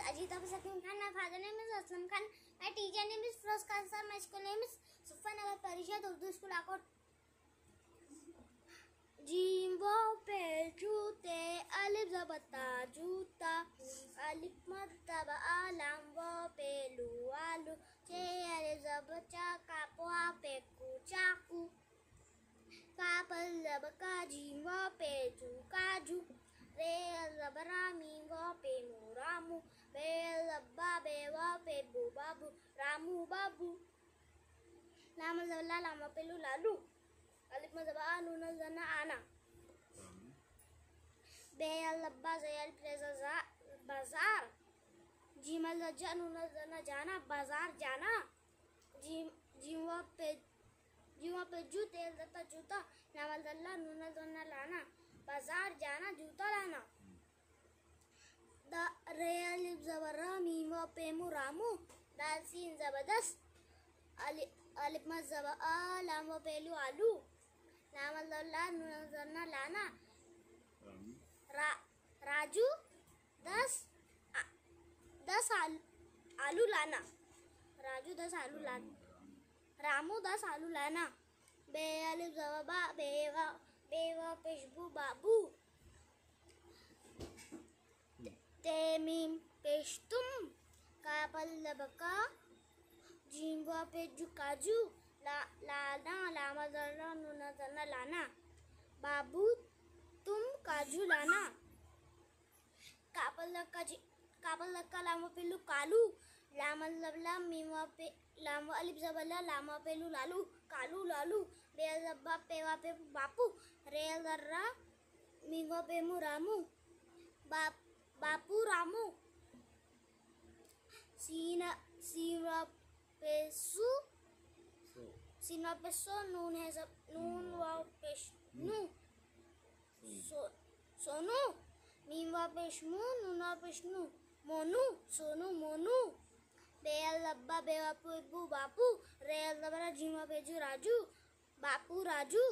Ajita Sakim Khan. My father name is Aslam Khan. My teacher name is Firoz Khan sir. My school name is Sufanagar Parishad Urdu School Akot. जीवों पे जूते अलिफ ज़बता जूता अलिफ मत्तब आलम वो पे लू आलू चे अलिफ ज़बचा कापुआ पे कुचाकू कापल ज़ब का जीवों पे जू काजू रे ज़बरा मी वो पे नूरामू बे ज़ब्बा बे वो पे बू बाबू रामू बाबू लाम ज़बला लामा पे लू लालू अलिफ मज़बा नून ज़ना आना बेयल लब्बा ज़यल प्रेज़ा बाज़ार जीमल ज़जा नून ज़ना जाना बाज़ार जाना जीवा पे जूते ज़ता जूता नामल ज़ल्ला नून ज़ना लाना बाज़ार जाना जूता लाना द रे अलिफ ज़बरा मीम पे मुरामू दाल सीन ज़बरदस्त अलिफ मज़बा लाम पेलू आलू नामल ज़ल्ला नून ज़ना लाना राजू 10 आलू लाना राजू 10 आलू लाना रामू 10 आलू लाना बे अलिफ ज़बा बेवा पेशबू बाबू तेमीम पेशतुम कापल लबका जीवा पे जुकाजू लाना लामा ज़रा नूना ज़ना लाना बाबू तुम काजू लाना कापल लक्का लामा पेलू कालू लामा लबला मीमा पे लामा अलिफ ज़बला लामा पेलू लालू कालू लालू बे ज़ब्बा पेवा पे बापू रे ज़र्रा मीमा पे मु रामू बापू रामू सीना पे सो नून है सब नून वाव पेश नू सोनू मीम वा पेश मू नून वा पेश नू मोनू सोनू मोनू बेयल लब्बा बेवा पेबू बापू रेयल ज़बरा जीमा पेजू राजू बापू राजू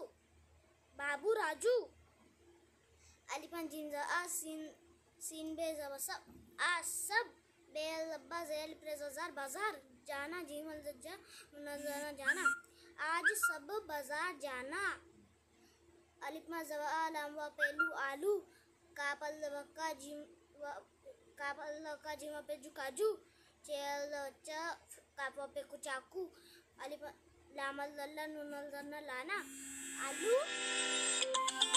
बाबू राजू अलिफान जिंजा आ सीन बे ज़बा सब आ सब बेयल लब्बा ज़यल प्रेज़ार बाज़ार जाना जीमल ज़ज्जा नज़ाना जाना आज सब बाज़ार जाना अलिफ मज़बा लाम वा पेलू आलू कापल का जीमा पे जुकाजू चेल चा कापा पे कुचाकू अलिफ लामल ज़ल्ला नूनल ज़न्ना लाना आलू।